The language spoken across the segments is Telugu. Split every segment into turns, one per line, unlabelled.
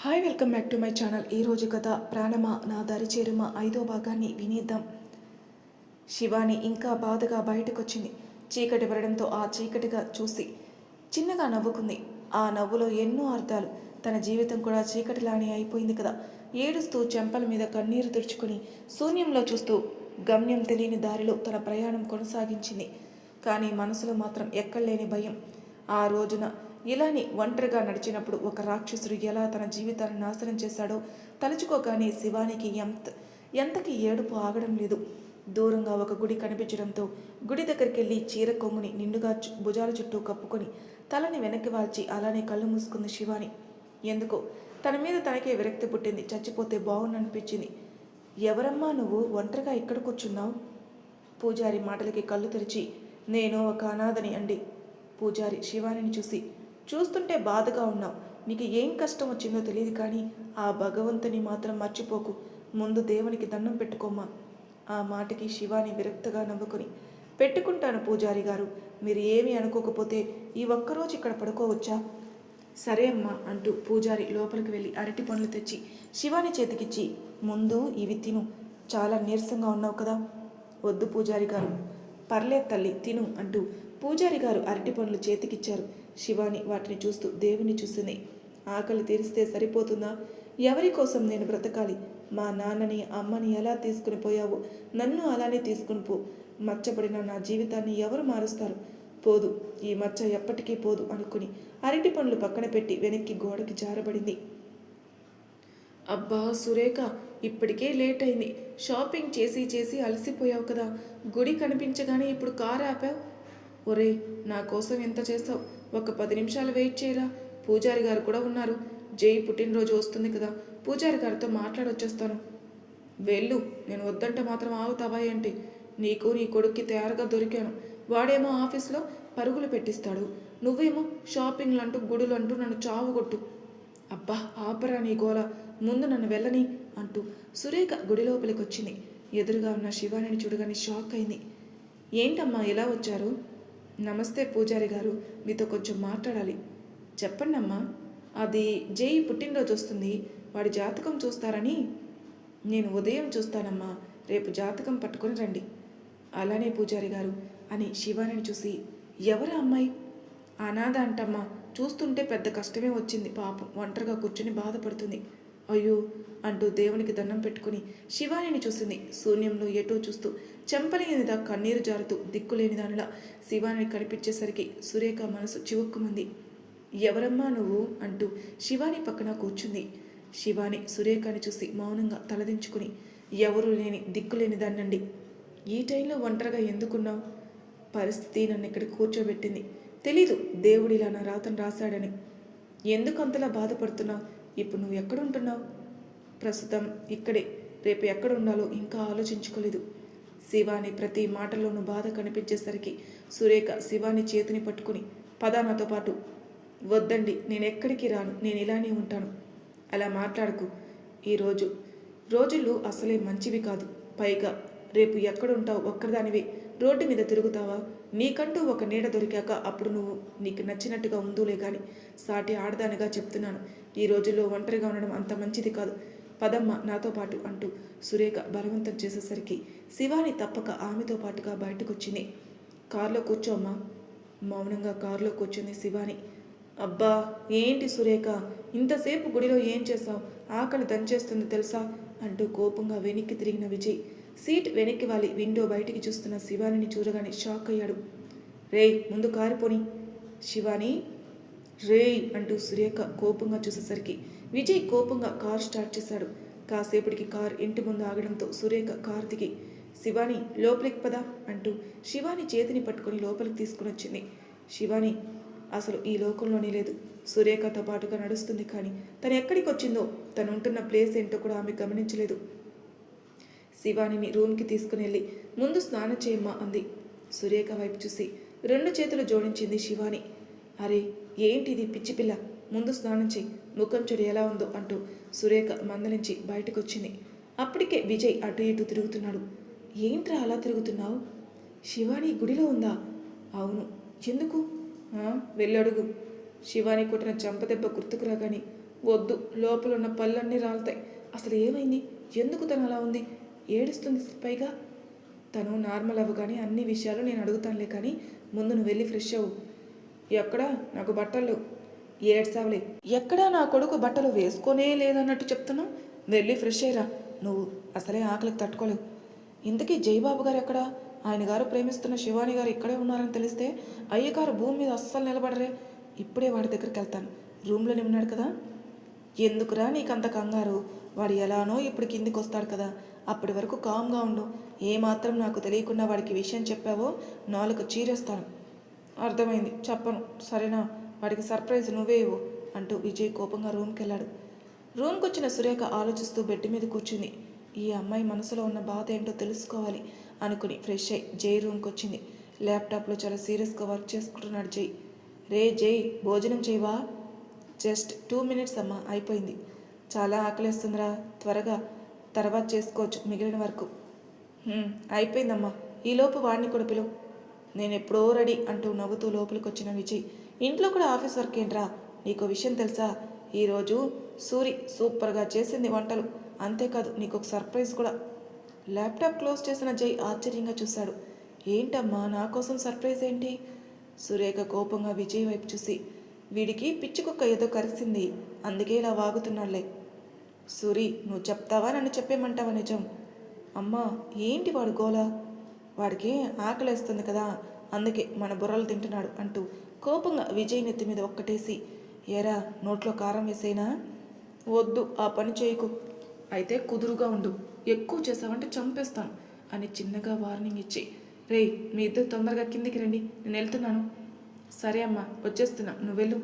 Hi welcome back to my channel. ఈరోజు కథ ప్రాణమా నా దారి చేరుమా 5వ భాగాన్ని వినిద్దాం. శివాని ఇంకా బాధగా బయటకొచ్చింది. చీకటి పడడంతో ఆ చీకటిగా చూసి చిన్నగా నవ్వుకుంది. ఆ నవ్వులో ఎన్నో అర్థాలు. తన జీవితం కూడా చీకటిలానే అయిపోయింది కదా. ఏడుస్తూ చెంపల మీద కన్నీరు తుడుచుకొని శూన్యంలో చూస్తూ గమ్యం తెలియని దారిలో తన ప్రయాణం కొనసాగించింది. కానీ మనసులో మాత్రం ఎక్కడలేని భయం. ఆ రోజున ఇలాని ఒంటరిగా నడిచినప్పుడు ఒక రాక్షసుడు ఎలా తన జీవితాన్ని నాశనం చేశాడో తలుచుకోగానే శివానికి ఎంతకి ఏడుపు ఆగడం లేదు. దూరంగా ఒక గుడి కనిపించడంతో గుడి దగ్గరికి వెళ్ళి చీర కొంగుని నిండుగా భుజాల చుట్టూ కప్పుకొని తలని వెనక్కి వాల్చి అలానే కళ్ళు మూసుకుంది శివాని. ఎందుకో తన మీద తనకే విరక్తి పుట్టింది. చచ్చిపోతే బాగుందనిపించింది. ఎవరమ్మా నువ్వు ఒంటరిగా ఇక్కడ కూర్చున్నావు? పూజారి మాటలకి కళ్ళు తెరిచి నేను ఒక అనాథని అండి. పూజారి శివానిని చూస్తుంటే బాధగా ఉన్నావు. నీకు ఏం కష్టం వచ్చిందో తెలియదు, కానీ ఆ భగవంతుని మాత్రం మర్చిపోకు. ముందు దేవునికి దండం పెట్టుకోమ్మా. ఆ మాటకి శివాని విరక్తగా నవ్వుకొని పెట్టుకుంటాను పూజారి గారు, మీరు ఏమీ అనుకోకపోతే ఈ ఒక్కరోజు ఇక్కడ పడుకోవచ్చా? సరే అమ్మా అంటూ పూజారి లోపలికి వెళ్ళి అరటి పండ్లు తెచ్చి శివాని చేతికిచ్చి ముందు ఇవి తిను, చాలా నీరసంగా ఉన్నావు కదా. వద్దు పూజారి గారు, పర్లేదు తల్లి తిను అంటూ పూజారి గారు అరటి పండ్లు చేతికిచ్చారు. శివాని వాటిని చూస్తూ దేవుని చూసింది. ఆకలి తీరిస్తే సరిపోతుందా? ఎవరి కోసం నేను బ్రతకాలి? మా నాన్నని అమ్మని ఎలా తీసుకుని పోయావో నన్ను అలానే తీసుకుని పో. మచ్చపడిన నా జీవితాన్ని ఎవరు మారుస్తారు? పోదు, ఈ మచ్చ ఎప్పటికీ పోదు అనుకుని అరటి పండ్లు పక్కన పెట్టి వెనక్కి గోడకి జారబడింది. అబ్బా సురేఖ, ఇప్పటికే లేట్ అయింది. షాపింగ్ చేసి చేసి అలసిపోయావు కదా. గుడి కనిపించగానే ఇప్పుడు కారు ఆపావు. ఒరే, నా కోసం ఎంత చేస్తావు? ఒక 10 నిమిషాలు వెయిట్ చేయరా. పూజారి గారు కూడా ఉన్నారు. జై పుట్టినరోజు వస్తుంది కదా, పూజారి గారితో మాట్లాడొచ్చేస్తాను. వెళ్ళు, నేను వద్దంటే మాత్రం ఆగుతావా ఏంటి? నీకు నీ కొడుక్కి తయారుగా దొరికాను. వాడేమో ఆఫీస్లో పరుగులు పెట్టిస్తాడు, నువ్వేమో షాపింగ్లు అంటూ గుడులు అంటూ నన్ను చావుగొట్టు. అబ్బా ఆపరా నీ గోల, ముందు నన్ను వెళ్ళని అంటూ సురేఖ గుడి లోపలికి వచ్చింది. ఎదురుగా ఉన్న శివానిని చూడగానే షాక్ అయింది. ఏంటమ్మా ఎలా వచ్చారు? నమస్తే పూజారి గారు, మీతో కొంచెం మాట్లాడాలి. చెప్పండి అమ్మా. అది జై పుట్టినరోజు వస్తుంది, వాడి జాతకం చూస్తారని. నేను ఉదయం చూస్తానమ్మా, రేపు జాతకం పట్టుకొని రండి. అలానే పూజారి గారు అని శివానిని చూసి ఎవరా అమ్మాయి? అనాథ అంటమ్మా, చూస్తుంటే పెద్ద కష్టమే వచ్చింది. పాపం ఒంటరిగా కూర్చుని బాధపడుతుంది. అయ్యో అంటూ దేవునికి దండం పెట్టుకుని శివానిని చూసింది. శూన్యంలో ఎటో చూస్తూ చెంపలేనిదా కన్నీరు జారుతూ దిక్కులేని దానిలా శివాని కనిపించేసరికి సురేఖ మనసు చివుక్కుమంది. ఎవరమ్మా నువ్వు అంటూ శివాని పక్కన కూర్చుంది. శివాని సురేఖని చూసి మౌనంగా తలదించుకుని ఎవరూ లేని దిక్కులేని దాన్నండి. ఈ టైంలో ఒంటరిగా ఎందుకున్నావు? పరిస్థితి నన్ను ఇక్కడ కూర్చోబెట్టింది. తెలీదు దేవుడిలా నా రాతను రాశాడని. ఎందుకు అంతలా బాధపడుతున్నావు? ఇప్పుడు నువ్వు ఎక్కడుంటున్నావు? ప్రస్తుతం ఇక్కడే, రేపు ఎక్కడ ఉండాలో ఇంకా ఆలోచించుకోలేదు. శివాని ప్రతి మాటలోనూ బాధ కనిపించేసరికి సురేఖ శివాని చేతిని పట్టుకుని పదా నాతో పాటు. వద్దండి, నేను ఎక్కడికి రాను, నేను ఇలానే ఉంటాను. అలా మాట్లాడకు. రోజులు అసలే మంచివి కాదు. పైగా రేపు ఎక్కడుంటావు? ఒక్కరిదానివే రోడ్డు మీద తిరుగుతావా? నీకంటూ ఒక నీడ దొరికాక అప్పుడు నువ్వు నీకు నచ్చినట్టుగా ఉందూలే కానీ సాటి ఆడదానిగా చెప్తున్నాను, ఈ రోజుల్లో ఒంటరిగా ఉండడం అంత మంచిది కాదు. పదమ్మ నాతో పాటు అంటూ సురేఖ బలవంతం చేసేసరికి శివాని తప్పక ఆమెతో పాటుగా బయటకొచ్చింది. కారులో కూర్చోమ్మా. మౌనంగా కారులో కూర్చుంది శివాని. అబ్బా ఏంటి సురేఖ, ఇంతసేపు గుడిలో ఏం చేశావు? ఆకలి దంచేస్తుంది తెలుసా అంటూ కోపంగా వెనక్కి తిరిగిన విజయ్ సీట్ వెనక్కి వాలి విండో బయటికి చూస్తున్న శివానిని చూడగానే షాక్ అయ్యాడు. రేయ్ ముందు కారు పోని. శివాని రేయ్ అంటూ సురేఖ కోపంగా చూసేసరికి విజయ్ కోపంగా కారు స్టార్ట్ చేశాడు. కాసేపటికి కారు ఇంటి ముందు ఆగడంతో సురేఖ కారు దిగి శివాని లోపలికి పదా అంటూ శివాని చేతిని పట్టుకొని లోపలికి తీసుకుని వచ్చింది. శివాని అసలు ఈ లోకంలోనే లేదు. సురేఖతో పాటుగా నడుస్తుంది, కానీ తను ఎక్కడికి వచ్చిందో, తను ఉంటున్న ప్లేస్ ఏంటో కూడా ఆమె గమనించలేదు. శివానిని రూమ్కి తీసుకుని వెళ్ళి ముందు స్నానం చేయమ్మా అంది. సురేఖ వైపు చూసి 2 చేతులు జోడించింది శివాని. అరే ఏంటిది పిచ్చిపిల్ల, ముందు స్నానం చేయి, ముఖం చెడు ఎలా ఉందో అంటూ సురేఖ మందలించి బయటకు వచ్చింది. అప్పటికే విజయ్ అటు ఇటు తిరుగుతున్నాడు. ఏంట్రా అలా తిరుగుతున్నావు? శివాని గుడిలో ఉందా? అవును. ఎందుకు? వెళ్ళడుగు. శివాని కొట్టిన చంపదెబ్బ గుర్తుకు రాగానే వద్దు, లోపల ఉన్న పళ్ళన్నీ రాలుతాయి. అసలు ఏమైంది? ఎందుకు తను అలా ఉంది? ఏడుస్తుంది. పైగా తను నార్మల్ అవ్వగానే అన్ని విషయాలు నేను అడుగుతానులే, కానీ ముందు నువ్వు వెళ్ళి ఫ్రెష్ అవ్వు. ఎక్కడా నాకు బట్టలు ఏడ్సావులే. ఎక్కడా నా కొడుకు బట్టలు వేసుకోనే లేదన్నట్టు చెప్తున్నావు. వెళ్ళి ఫ్రెష్ అయ్యరా. నువ్వు అసలే ఆకలికి తట్టుకోలేవు. ఇంతకీ జయబాబు గారు ఎక్కడా? ఆయన గారు ప్రేమిస్తున్న శివాని గారు ఇక్కడే ఉన్నారని తెలిస్తే అయ్యగారు భూమి మీద అస్సలు నిలబడరే. ఇప్పుడే వాడి దగ్గరికి వెళ్తాను. రూమ్లోనే ఉన్నాడు కదా. ఎందుకురా నీకంత కంగారు? వాడు ఎలానో ఇప్పుడు కిందికి వస్తాడు కదా, అప్పటి వరకు కామ్గా ఉండు. ఏమాత్రం నాకు తెలియకుండా వాడికి విషయం చెప్పావో నాలుగు చీరేస్తాను. అర్థమైంది, చెప్పను. సరేనా? వాడికి సర్ప్రైజ్ నువ్వే ఇవ్వు అంటూ విజయ్ కోపంగా రూమ్కి వెళ్ళాడు. రూమ్కి వచ్చిన సురేఖ ఆలోచిస్తూ బెడ్ మీద కూర్చుంది. ఈ అమ్మాయి మనసులో ఉన్న బాధ ఏంటో తెలుసుకోవాలి అనుకుని ఫ్రెష్ అయ్యి జై రూమ్కి వచ్చింది. ల్యాప్టాప్లో చాలా సీరియస్గా వర్క్ చేసుకుంటున్నాడు జై. రే జై, భోజనం చేయవా? జస్ట్ 2 minutes అమ్మా, అయిపోయింది. చాలా ఆకలేస్తుందిరా, త్వరగా తర్వాత చేసుకోవచ్చు మిగిలిన వరకు. అయిపోయిందమ్మా, ఈలోపు వాడిని కూడా పిలువు. నేను ఎప్పుడో రెడీ అంటూ నవ్వుతూ లోపలికి వచ్చిన విజయ్, ఇంట్లో కూడా ఆఫీస్ వర్క్ ఏంట్రా? నీకు విషయం తెలుసా? ఈరోజు సూరి సూపర్గా చేసింది వంటలు. అంతేకాదు నీకు ఒక సర్ప్రైజ్ కూడా. ల్యాప్టాప్ క్లోజ్ చేసిన జై ఆశ్చర్యంగా చూశాడు. ఏంటమ్మా, నా కోసం సర్ప్రైజ్ ఏంటి? సురేఖ కోపంగా విజయ్ వైపు చూసి, వీడికి పిచ్చుకుక్క ఏదో కరిసింది, అందుకే ఇలా వాగుతున్నాడులే. సూరి, నువ్వు చెప్తావా నన్ను చెప్పేమంటావా నిజం? అమ్మా, ఏంటి వాడు గోలా? వాడికి ఆకలేస్తుంది కదా, అందుకే మన బుర్రలు తింటున్నాడు అంటూ కోపంగా విజయ్ నెత్తి మీద ఒక్కటేసి, ఏరా నోట్లో కారం వేసేనా? వద్దు, ఆ పని చేయకు. అయితే కుదురుగా ఉండు, ఎక్కువ చేసావంటే చంపేస్తాను అని చిన్నగా వార్నింగ్ ఇచ్చి, రేయ్ మీ ఇద్దరు తొందరగా కిందికి రండి, నేను వెళ్తున్నాను. సరే అమ్మా, వచ్చేస్తున్నా, నువ్వు వెళ్ళు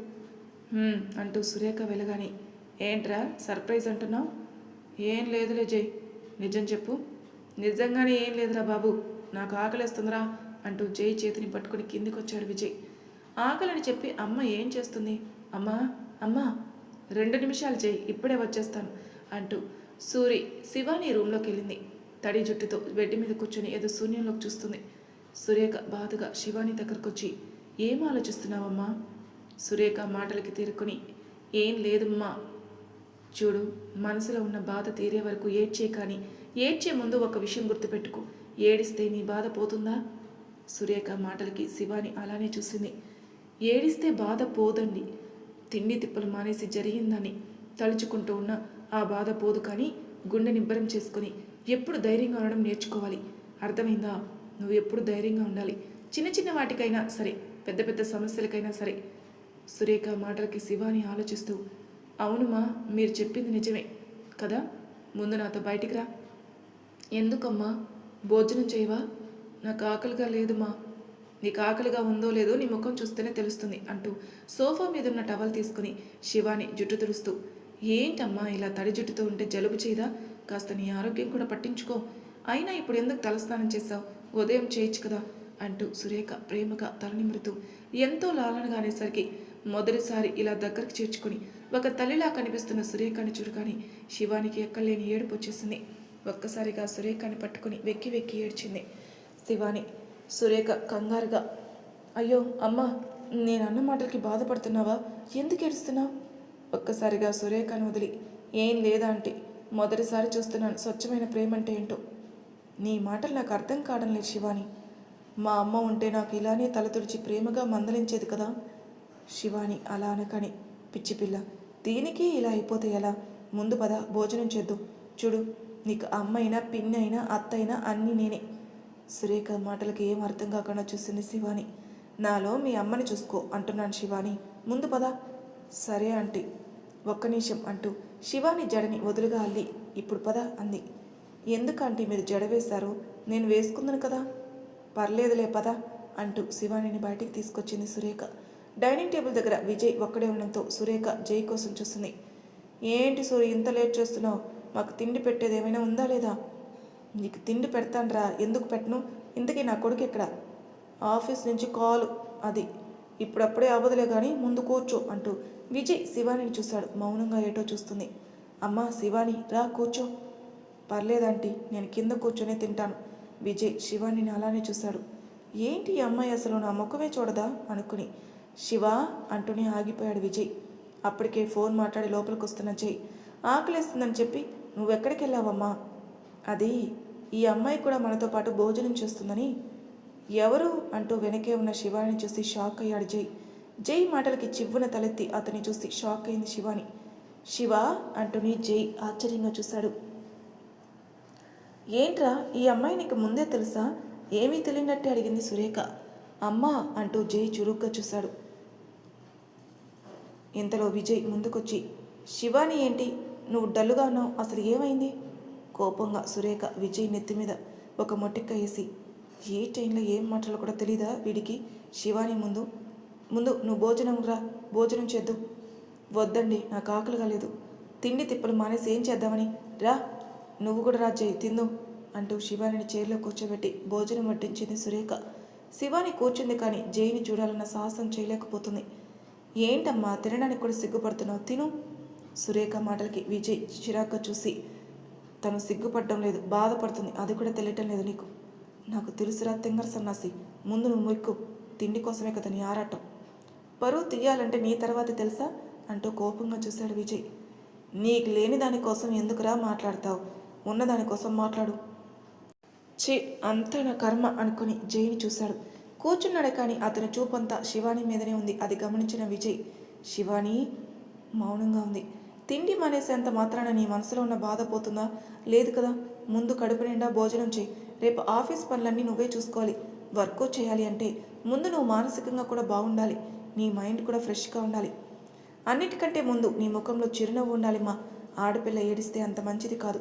అంటూ సురేఖ వెళ్ళగానే, ఏంట్రా సర్ప్రైజ్ అంటున్నావు? ఏం లేదులే జై, నిజం చెప్పు. నిజంగానే ఏం లేదురా బాబు, నాకు ఆకలేస్తుందిరా అంటూ జై చేతిని పట్టుకుని కిందికి వచ్చాడు విజయ్. ఆకలని చెప్పి అమ్మ ఏం చేస్తుంది? అమ్మా అమ్మా, 2 నిమిషాలు జై, ఇప్పుడే వచ్చేస్తాను అంటూ సూరి శివాని రూమ్లోకి వెళ్ళింది. తడి జుట్టుతో బెడ్ మీద కూర్చొని ఏదో శూన్యంలోకి చూస్తుంది. సురేఖ బాధగా శివాని దగ్గరకు వచ్చి, ఏం ఆలోచిస్తున్నావమ్మా? సురేఖ మాటలకి తీరుకొని, ఏం లేదమ్మా. చూడు, మనసులో ఉన్న బాధ తీరే వరకు ఏడ్చే, కానీ ఏడ్చే ముందు ఒక విషయం గుర్తుపెట్టుకో, ఏడిస్తే నీ బాధ పోతుందా? సురేఖ మాటలకి శివాని అలానే చూసింది. ఏడిస్తే బాధ పోదండి, తిండి తిప్పలు మానేసి జరిగిందని తలుచుకుంటూ ఉన్న ఆ బాధ పోదు, కానీ గుండె నిబ్బరం చేసుకుని ఎప్పుడు ధైర్యంగా ఉండడం నేర్చుకోవాలి. అర్థమైందా? నువ్వు ఎప్పుడు ధైర్యంగా ఉండాలి, చిన్న చిన్న వాటికైనా సరే, పెద్ద పెద్ద సమస్యలకైనా సరే. సురేఖ మాటలకి శివాని ఆలోచిస్తూ, అవునుమా, మీరు చెప్పింది నిజమే కదా, ముందు నాతో బయటికి రా. ఎందుకమ్మా? భోజనం చేయవా? నాకు ఆకలిగా లేదుమా. నీకు ఆకలిగా ఉందో లేదో నీ ముఖం చూస్తేనే తెలుస్తుంది అంటూ సోఫా మీద ఉన్న టవల్ తీసుకుని శివాని జుట్టు తుడుస్తూ, ఏంటమ్మా ఇలా తడి జుట్టుతో ఉంటే జలుబు చేయదా? కాస్త నీ ఆరోగ్యం కూడా పట్టించుకో. అయినా ఇప్పుడు ఎందుకు తలస్నానం చేశావు? ఉదయం చేయొచ్చు కదా అంటూ సురేఖ ప్రేమగా తలనిమురుతూ ఎంతో లాలనగా అనేసరికి మొదటిసారి ఇలా దగ్గరికి చేర్చుకొని ఒక తల్లిలా కనిపిస్తున్న సురేఖని చూడగానే శివానికి ఎక్కలేని ఏడుపు వచ్చేసింది. ఒక్కసారిగా సురేఖని పట్టుకుని వెక్కి వెక్కి ఏడ్చింది శివాని. సురేఖ కంగారుగా, అయ్యో అమ్మా, నేను అన్న మాటలకి బాధపడుతున్నావా? ఎందుకు ఏడుస్తున్నావు? ఒక్కసారిగా సురేఖను వదిలి, ఏం లేదా అంటే, మొదటిసారి చూస్తున్నాను స్వచ్ఛమైన ప్రేమ అంటే ఏంటో. నీ మాటలు నాకు అర్థం కావడం లేదు శివాని. మా అమ్మ ఉంటే నాకు ఇలానే తల తుడిచి ప్రేమగా మందలించేది కదా. శివాని అలా అనకని, పిచ్చిపిల్ల, దీనికి ఇలా అయిపోతే ఎలా? ముందు పద, భోజనం చేద్దు. చూడు, నీకు అమ్మ అయినా పిన్ని అయినా అత్త అయినా అన్నీ నేనే. సురేఖ మాటలకి ఏం అర్థం కాకుండా చూసింది శివాని. నాలో మీ అమ్మని చూసుకో అంటున్నాను శివాని, ముందు పద. సరే ఆంటీ, ఒక్క నిమిషం అంటూ శివాని జడని వదులుగా అల్లి, ఇప్పుడు పద అంది. ఎందుకంటే మీరు జడ వేశారు? నేను వేసుకుందును కదా. పర్లేదులే పద అంటూ శివానిని బయటికి తీసుకొచ్చింది సురేఖ. డైనింగ్ టేబుల్ దగ్గర విజయ్ ఒక్కడే ఉండడంతో సురేఖ జై కోసం చూస్తుంది. ఏంటి సూరి, ఇంత లేట్ చేస్తున్నావు? మాకు తిండి పెట్టేది ఏమైనా ఉందా లేదా? నీకు తిండి పెడతానరా, ఎందుకు పెట్టను? ఇంతకీ నా కొడుకు ఎక్కడ? ఆఫీస్ నుంచి కాలు, అది ఇప్పుడప్పుడే అవ్వదులే కానీ ముందు కూర్చో అంటూ విజయ్ శివానిని చూశాడు. మౌనంగా ఏటో చూస్తుంది. అమ్మా శివాని, రా కూర్చో. పర్లేదంటీ, నేను కింద కూర్చొని తింటాను. విజయ్ శివానిని అలానే చూశాడు. ఏంటి ఈ అమ్మాయి అసలు నా ముఖమే చూడదా అనుకుని శివ అంటూనే ఆగిపోయాడు విజయ్. అప్పటికే ఫోన్ మాట్లాడి లోపలికి వస్తున్న జై, ఆకలిస్తుందని చెప్పి నువ్వెక్కడికి వెళ్ళావమ్మా? అది ఈ అమ్మాయి కూడా మనతో పాటు భోజనం చేస్తుందని. ఎవరు అంటూ వెనకే ఉన్న శివాని చూసి షాక్ అయ్యాడు జై. జై మాటలకి చివ్వున తలెత్తి అతన్ని చూసి షాక్ అయింది శివాని. శివ అంటూని జై ఆశ్చర్యంగా చూశాడు. ఏంట్రా, ఈ అమ్మాయి నీకు ముందే తెలుసా? ఏమీ తెలియనట్టే అడిగింది సురేఖ. అమ్మా అంటూ జై చురుగ్గా చూశాడు. ఇంతలో విజయ్ ముందుకొచ్చి, శివాని ఏంటి నువ్వు డల్లుగా ఉన్నావు, అసలు ఏమైంది? కోపంగా సురేఖ విజయ్ నెత్తి మీద ఒక మొటిక్క వేసి, ఏ టైంలో ఏం మాటలు కూడా తెలీదా వీడికి? శివాని ముందు నువ్వు భోజనం చేద్దు. వద్దండి, నాకు ఆకలి కాలేదు. తిండి తిప్పలు మానేసి ఏం చేద్దామని? రా, నువ్వు కూడా రా జై, తిందు అంటూ శివానిని చైర్లో కూర్చోబెట్టి భోజనం వడ్డించింది సురేఖ. శివాని కూర్చుంది కానీ జైని చూడాలన్న సాహసం చేయలేకపోతుంది. ఏంటమ్మా, తినడానికి కూడా సిగ్గుపడుతున్నావు, తిను. సురేఖ మాటలకి విజయ్ చిరాగ్గా చూసి, తను సిగ్గుపడడం లేదు, బాధపడుతుంది, అది కూడా తెలియటం లేదు నీకు. నాకు తెలుసురా తెంగర సన్నాసి, ముందు నువ్వు మొక్కు, తిండి కోసమే కదా నీ ఆరాటం. పరువు తీయాలంటే నీ తర్వాత తెలుసా అంటూ కోపంగా చూశాడు విజయ్. నీకు లేని దానికోసం ఎందుకురా మాట్లాడతావు? ఉన్నదానికోసం మాట్లాడు. ఛీ, అంతా నా కర్మ అనుకుని జైని చూశాడు. కూర్చున్నాడే కానీ అతని చూపంతా శివాని మీదనే ఉంది. అది గమనించిన విజయ్, శివాని మౌనంగా ఉంది. తిండి మానేసేంత మాత్రాన నీ మనసులో ఉన్న బాధ పోతుందా? లేదు కదా. ముందు కడుపు నిండా భోజనం చేయి. రేపు ఆఫీస్ పనులన్నీ నువ్వే చూసుకోవాలి. వర్క్ చేయాలి అంటే ముందు నువ్వు మానసికంగా కూడా బాగుండాలి, నీ మైండ్ కూడా ఫ్రెష్గా ఉండాలి. అన్నిటికంటే ముందు నీ ముఖంలో చిరునవ్వు ఉండాలి. మా ఆడపిల్ల ఏడిస్తే అంత మంచిది కాదు.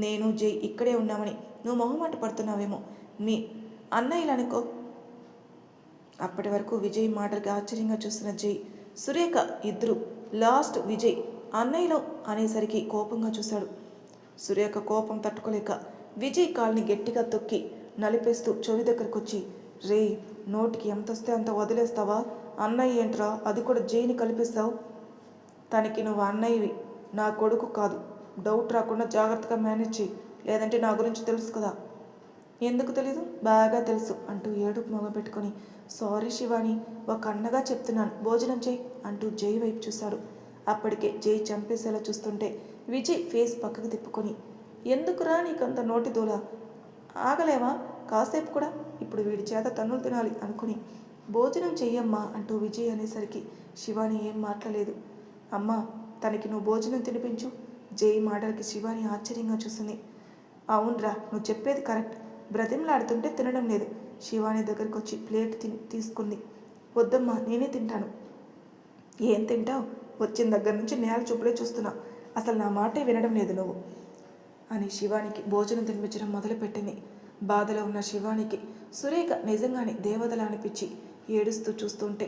నేను జై ఇక్కడే ఉన్నామని నువ్వు మొహమాట పడుతున్నావేమో, మీ అన్నయ్యలనుకో. అప్పటి వరకు విజయ్ మాటలకి ఆశ్చర్యంగా చూస్తున్న జై, సురేఖ ఇద్దరు లాస్ట్ విజయ్ అన్నయ్యలో అనేసరికి కోపంగా చూశాడు. సురేఖ కోపం తట్టుకోలేక విజయ్ కాల్ని గట్టిగా తొక్కి నలిపేస్తూ చెవి దగ్గరకు వచ్చి, రే, నోటికి ఎంత వస్తే అంత వదిలేస్తావా? అన్నయ్య ఏంట్రా, అది కూడా జైని కల్పిస్తావు? తనకి నువ్వు అన్నయ్యవి, నా కొడుకు కాదు. డౌట్ రాకుండా జాగ్రత్తగా మేనేజ్ చేయి, లేదంటే నా గురించి తెలుసు కదా. ఎందుకు తెలీదు? బాగా తెలుసు అంటూ ఏడుపు మొగపెట్టుకొని, సారీ శివాని, ఒక అన్నగా చెప్తున్నాను, భోజనం చేయి అంటూ జై వైపు చూశాడు. అప్పటికే జై చంపేసేలా చూస్తుంటే విజయ్ ఫేస్ పక్కకు తిప్పుకొని, ఎందుకురా నీకంత నోటి దూల? ఆగలేవా కాసేపు కూడా? ఇప్పుడు వీడి చేత తన్నులు తినాలి అనుకుని, భోజనం చెయ్యమ్మా అంటూ విజయ్ అనేసరికి శివాని ఏం మాట్లాడలేదు. అమ్మా, తనకి నువ్వు భోజనం తినిపించు. జై మాటలకి శివాని ఆశ్చర్యంగా చూసింది. అవునరా, నువ్వు చెప్పేది కరెక్ట్. బ్రతిమలాడుతుంటే తినడం లేదు. శివాని దగ్గరికి వచ్చి ప్లేట్ తీసుకుంది. వద్దమ్మా, నేనే తింటాను. ఏం తింటావు? వచ్చిన దగ్గర నుంచి నేల చూపులే చూస్తున్నావు, అసలు నా మాటే వినడం లేదు నువ్వు అని శివానికి భోజనం తినిపించడం మొదలుపెట్టింది. బాధలో ఉన్న శివానికి సురేఖ నిజంగానే దేవతలా అనిపించి ఏడుస్తూ చూస్తుంటే,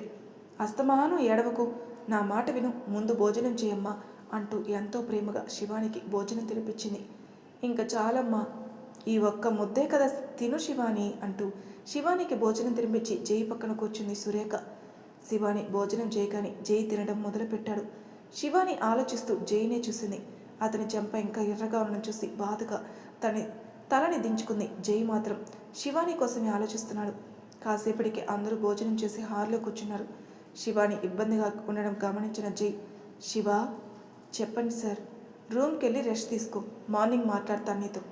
అస్తమానం ఏడవకు, నా మాట విను, ముందు భోజనం చేయమ్మా అంటూ ఎంతో ప్రేమగా శివానికి భోజనం తినిపించింది. ఇంకా చాలమ్మా, ఈ ఒక్క ముద్దే కదా, తిను శివాని అంటూ శివానికి భోజనం తినిపించి జై పక్కన కూర్చుంది సురేఖ. శివాని భోజనం చేయగానే జై తినడం మొదలుపెట్టాడు. శివాని ఆలోచిస్తూ జైనే చూసింది. అతని చెంప ఇంకా ఎర్రగా ఉండడం చూసి బాధగా తలని దించుకుంది. జై మాత్రం శివాని కోసమే ఆలోచిస్తున్నాడు. కాసేపటికి అందరూ భోజనం చేసి హాల్లో కూర్చున్నారు. శివాని ఇబ్బందిగా ఉండడం గమనించిన జై, శివ, చెప్పండి సార్. రూమ్కి వెళ్ళి రెస్ట్ తీసుకో, మార్నింగ్ మాట్లాడతాను నీతో.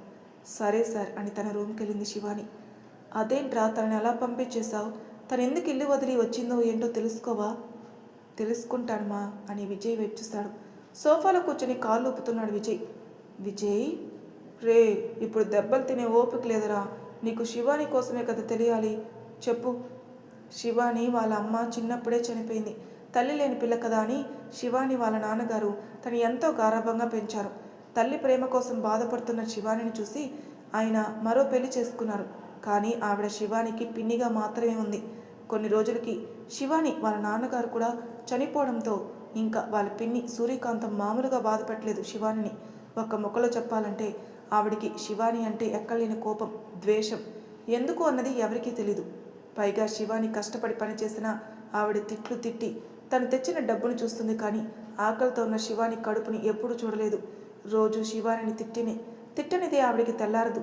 సరే సార్ అని తన రూమ్కి వెళ్ళింది శివాని. అదేంట్రా, తనని అలా పంపించేశావు? తను ఎందుకు ఇల్లు వదిలి వచ్చిందో ఏంటో తెలుసుకోవా? తెలుసుకుంటానమ్మా అని విజయ్ వైపు చూస్తాడు. సోఫాలో కూర్చొని కాళ్ళు ఊపుతున్నాడు విజయ్. విజయ్, రే, ఇప్పుడు దెబ్బలు తినే ఓపిక లేదురా. నీకు శివాని కోసమే కదా తెలియాలి, చెప్పు. శివాని వాళ్ళ అమ్మ చిన్నప్పుడే చనిపోయింది. తల్లి లేని పిల్ల కదా అని శివాని వాళ్ళ నాన్నగారు తను ఎంతో గారాభంగా పెంచారు. తల్లి ప్రేమ కోసం బాధపడుతున్న శివానిని చూసి ఆయన మరో పెళ్లి చేసుకున్నారు. కానీ ఆవిడ శివానికి పిన్నిగా మాత్రమే ఉంది. కొన్ని రోజులకి శివాని వాళ్ళ నాన్నగారు కూడా చనిపోవడంతో ఇంకా వాళ్ళ పిన్ని సూర్యకాంతం మామూలుగా బాధపెట్టలేదు శివానిని. ఒక్క ముక్కలో చెప్పాలంటే ఆవిడికి శివాని అంటే ఎక్కలేని కోపం, ద్వేషం. ఎందుకు అన్నది ఎవరికీ తెలీదు. పైగా శివాని కష్టపడి పనిచేసిన ఆవిడ తిట్లు తిట్టి తను తెచ్చిన డబ్బును చూస్తుంది, కానీ ఆకలితో ఉన్న శివాని కడుపుని ఎప్పుడూ చూడలేదు. రోజు శివానిని తిట్టనిదే ఆవిడికి తెల్లారదు.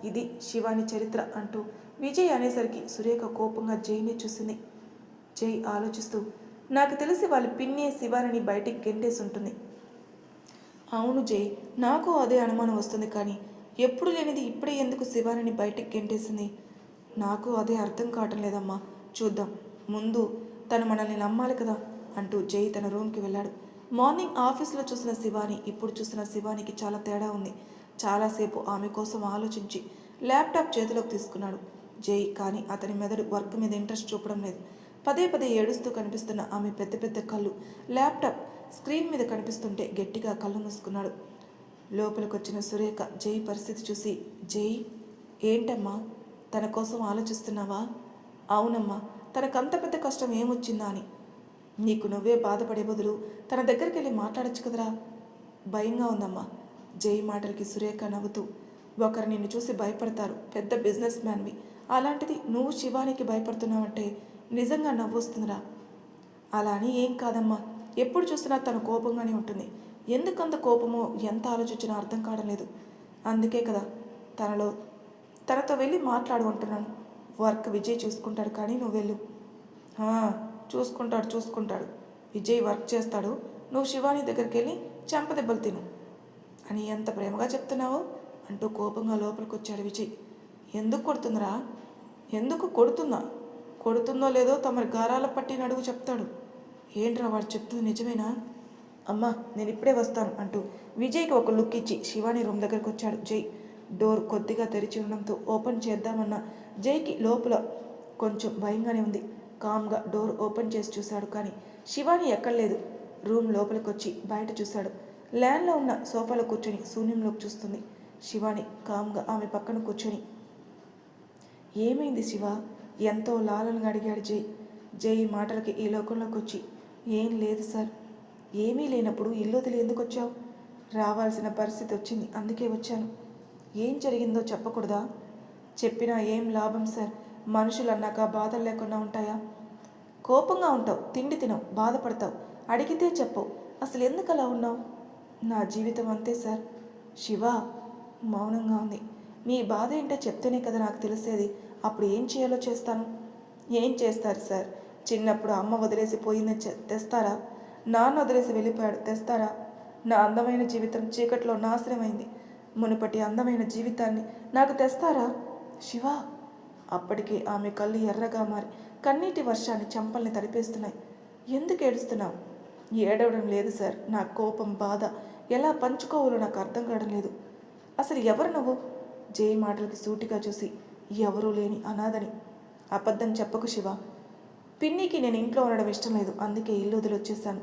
ఇది శివాని చరిత్ర అంటూ విజయ్ అనేసరికి సురేఖ కోపంగా జైని చూసింది. జై ఆలోచిస్తూ, నాకు తెలిసి వాళ్ళ పిన్నే శివాని బయటికి గెంటేసి ఉంటుంది. అవును జై, నాకు అదే అనుమానం వస్తుంది, కానీ ఎప్పుడు లేనిది ఇప్పుడే ఎందుకు శివాని బయటికి గెంటేసింది? నాకు అదే అర్థం కావటం లేదమ్మా. చూద్దాం, ముందు తను మనల్ని నమ్మాలి కదా అంటూ జై తన రూమ్కి వెళ్ళాడు. మార్నింగ్ ఆఫీస్లో చూసిన శివాని ఇప్పుడు చూసిన శివానికి చాలా తేడా ఉంది. చాలాసేపు ఆమె కోసం ఆలోచించి ల్యాప్టాప్ చేతిలోకి తీసుకున్నాడు జై. కానీ అతని మెదడు వర్క్ మీద ఇంట్రెస్ట్ చూపడం లేదు. పదే పదే ఏడుస్తూ కనిపిస్తున్న ఆమె పెద్ద పెద్ద కళ్ళు ల్యాప్టాప్ స్క్రీన్ మీద కనిపిస్తుంటే గట్టిగా కళ్ళు మూసుకున్నాడు. లోపలికొచ్చిన సురేఖ జై పరిస్థితి చూసి, జై ఏంటమ్మా, తన కోసం ఆలోచిస్తున్నావా? అవునమ్మా, తనకంత పెద్ద కష్టం ఏమొచ్చిందా అని. నీకు నువ్వే బాధపడే బదులు తన దగ్గరికి వెళ్ళి మాట్లాడచ్చు కదరా. భయంగా ఉందమ్మా. జై మాటలకి సురేఖ నవ్వుతూ, ఒకరు నిన్ను చూసి భయపడతారు, పెద్ద బిజినెస్ మ్యాన్వి, అలాంటిది నువ్వు శివానికి భయపడుతున్నావంటే నిజంగా నవ్వొస్తుందిరా. అలా అని ఏం కాదమ్మా, ఎప్పుడు చూసినా తను కోపంగానే ఉంటుంది. ఎందుకంత కోపమో ఎంత ఆలోచించినా అర్థం కావడం లేదు. అందుకే కదా తనతో వెళ్ళి మాట్లాడు అంటున్నాను. వర్క్ విజయ్ చూసుకుంటాడు, కానీ నువ్వు వెళ్ళు. చూసుకుంటాడు. విజయ్ వర్క్ చేస్తాడు, నువ్వు శివాని దగ్గరికి వెళ్ళి చెంపదెబ్బలు తిను అని ఎంత ప్రేమగా చెప్తున్నావో అంటూ కోపంగా లోపలికి వచ్చాడు విజయ్. ఎందుకు కొడుతుందిరా? ఎందుకు కొడుతుందో లేదో తమరి గారాల పట్టిన అడుగు చెప్తాడు. ఏంట్రా వాడు చెప్తుంది నిజమేనా? అమ్మా, నేను ఇప్పుడే వస్తాను అంటూ విజయ్కి ఒక లుక్ ఇచ్చి శివాని రూమ్ దగ్గరికి వచ్చాడు జై. డోర్ కొద్దిగా తెరిచి ఉండడంతో ఓపెన్ చేద్దామన్న జైకి లోపల కొంచెం భయంగానే ఉంది. కామ్గా డోర్ ఓపెన్ చేసి చూశాడు, కానీ శివాని ఎక్కడలేదు. రూమ్ లోపలికి వచ్చి బయట చూశాడు. ల్యాండ్లో ఉన్న సోఫాలో కూర్చొని శూన్యంలోకి చూస్తుంది శివాని. కామ్గా ఆమె పక్కన కూర్చొని, ఏమైంది శివ? ఎంతో లాలనగా అడిగాడు జై. జై మాటలకి ఈ లోకంలోకి వచ్చి, ఏం లేదు సార్. ఏమీ లేనప్పుడు ఇల్లు వదిలి ఎందుకు వచ్చావు? రావాల్సిన పరిస్థితి వచ్చింది, అందుకే వచ్చాను. ఏం జరిగిందో చెప్పకూడదా? చెప్పినా ఏం లాభం సార్? మనుషులు అన్నాక బాధలు లేకుండా ఉంటాయా? కోపంగా ఉంటావు, తిండి తినవు, బాధపడతావు, అడిగితే చెప్పవు. అసలు ఎందుకు అలా ఉన్నావు? నా జీవితం అంతే సార్. శివ మౌనంగా ఉంది. మీ బాధ ఏంటో చెప్తేనే కదా నాకు తెలిసేది. అప్పుడు ఏం చేయాలో చేస్తాను. ఏం చేస్తారు సార్? చిన్నప్పుడు అమ్మ వదిలేసి పోయిందని తెస్తారా? నాన్న వదిలేసి వెళ్ళిపోయాడు తెస్తారా? నా అందమైన జీవితం చీకట్లో నాశనమైంది. మునుపటి అందమైన జీవితాన్ని నాకు తెస్తారా శివ? అప్పటికే ఆమె కళ్ళు ఎర్రగా మారి కన్నీటి వర్షాన్ని చంపల్ని తడిపేస్తున్నాయి. ఎందుకు ఏడుస్తున్నావు? ఏడవడం లేదు సార్. నా కోపం, బాధ ఎలా పంచుకోవాలో నాకు అర్థం కావడం లేదు. అసలు ఎవరు నువ్వు? జై మాటలకి సూటిగా చూసి, ఎవరూ లేని అనాథని. అబద్ధం చెప్పకు శివ. పిన్నికి నేను ఇంట్లో ఉండడం ఇష్టం లేదు, అందుకే ఇల్లు వదిలి వచ్చేసాను.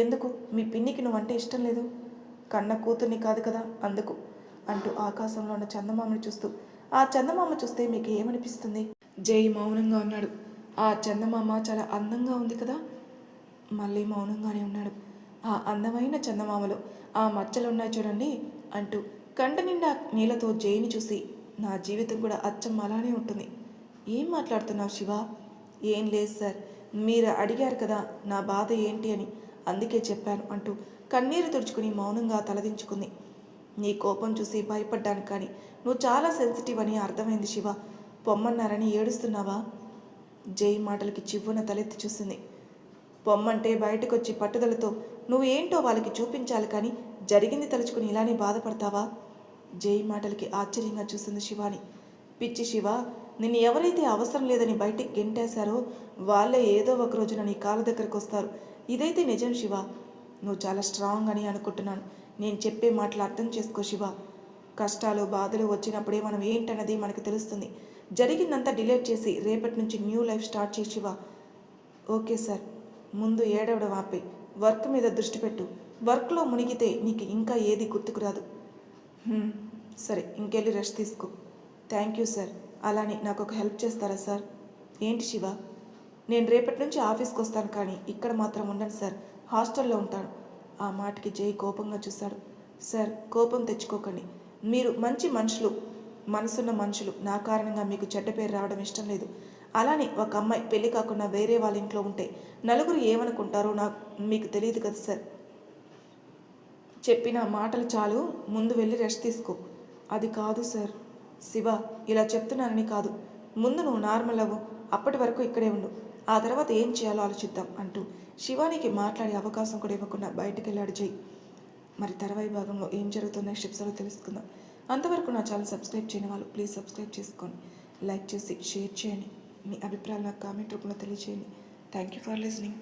ఎందుకు? మీ పిన్నికి నువ్వంటే ఇష్టం లేదు? కన్న కూతుర్ని కాదు కదా, అందుకు అంటూ ఆకాశంలో ఉన్న చందమామని చూస్తూ, ఆ చందమామ చూస్తే మీకు ఏమనిపిస్తుంది? జై మౌనంగా ఉన్నాడు. ఆ చందమామ చాలా అందంగా ఉంది కదా. మళ్ళీ మౌనంగానే ఉన్నాడు. ఆ అందమైన చందమామలో ఆ మచ్చలున్నాయి చూడండి అంటూ కంట నిండా నీళ్ళతో జైని చూసి, నా జీవితం కూడా అచ్చం అలానే ఉంటుంది. ఏం మాట్లాడుతున్నావు శివ? ఏం లేదు సార్, మీరు అడిగారు కదా నా బాధ ఏంటి అని, అందుకే చెప్పాను అంటూ కన్నీరు తుడుచుకుని మౌనంగా తలదించుకుంది. నీ కోపం చూసి భయపడ్డాను, కానీ నువ్వు చాలా సెన్సిటివ్ అని అర్థమైంది శివ. పొమ్మన్నారని ఏడుస్తున్నావా? జై మాటలకి చివ్వున తలెత్తి చూసింది. పొమ్మంటే బయటకొచ్చి పట్టుదలతో నువ్వు ఏంటో వాళ్ళకి చూపించాలి, కానీ జరిగింది తలుచుకుని ఇలానే బాధపడతావా? జై మాటలకి ఆశ్చర్యంగా చూసింది శివాని. పిచ్చి శివ, నిన్ను ఎవరైతే అవసరం లేదని బయటికి గెంటేశారో వాళ్ళే ఏదో ఒక రోజున నీ కాళ్ళ దగ్గరకు వస్తారు. ఇదైతే నిజం శివ. నువ్వు చాలా స్ట్రాంగ్ అని అనుకుంటున్నాను. నేను చెప్పే మాటలు అర్థం చేసుకో శివ. కష్టాలు, బాధలు వచ్చినప్పుడే మనం ఏంటన్నది మనకు తెలుస్తుంది. జరిగిందంతా డిలీట్ చేసి రేపటి నుంచి న్యూ లైఫ్ స్టార్ట్ చేసి శివ. ఓకే సార్, ముందు ఏడవడం ఆపే, వర్క్ మీద దృష్టి పెట్టు. వర్క్లో మునిగితే నీకు ఇంకా ఏది గుర్తుకురాదు. సరే, ఇంకెళ్ళి రెస్ట్ తీసుకో. Thank you sir. అలానే నాకు ఒక హెల్ప్ చేస్తారా సార్? ఏంటి శివ? నేను రేపటి నుంచి ఆఫీస్కి వస్తాను, కానీ ఇక్కడ మాత్రం ఉండను సార్, హాస్టల్లో ఉంటాను. ఆ మాటకి జై కోపంగా చూశాడు. సార్, కోపం తెచ్చుకోకండి. మీరు మంచి మనుషులు, మనసున్న మనుషులు. నా కారణంగా మీకు చెడ్డ పేరు రావడం ఇష్టం లేదు. అలానే ఒక అమ్మాయి పెళ్లి కాకుండా వేరే వాళ్ళ ఇంట్లో ఉంటే నలుగురు ఏమనుకుంటారో మీకు తెలియదు కదా సార్. చెప్పిన మాటలు చాలు, ముందు వెళ్ళి రెస్ట్ తీసుకో. అది కాదు సార్. శివ, ఇలా చెప్తున్నానని కాదు. ముందు నువ్వు నార్మల్ అవ్వు, అప్పటి వరకు ఇక్కడే ఉండు. ఆ తర్వాత ఏం చేయాలో ఆలోచిద్దాం అంటూ శివానికి మాట్లాడే అవకాశం కూడా ఇవ్వకుండా బయటకు వెళ్ళాడు జై. మరి తర్వాయి భాగంలో ఏం జరుగుతుందో నెక్స్ట్ ఎపిసోడ్లో తెలుసుకుందాం. అంతవరకు నా ఛానల్ సబ్స్క్రైబ్ చేయని వాళ్ళు ప్లీజ్ సబ్స్క్రైబ్ చేసుకోండి, లైక్ చేసి షేర్ చేయండి, మీ అభిప్రాయాలు నాకు కామెంట్ రూపంలో తెలియజేయండి. Thank you for listening.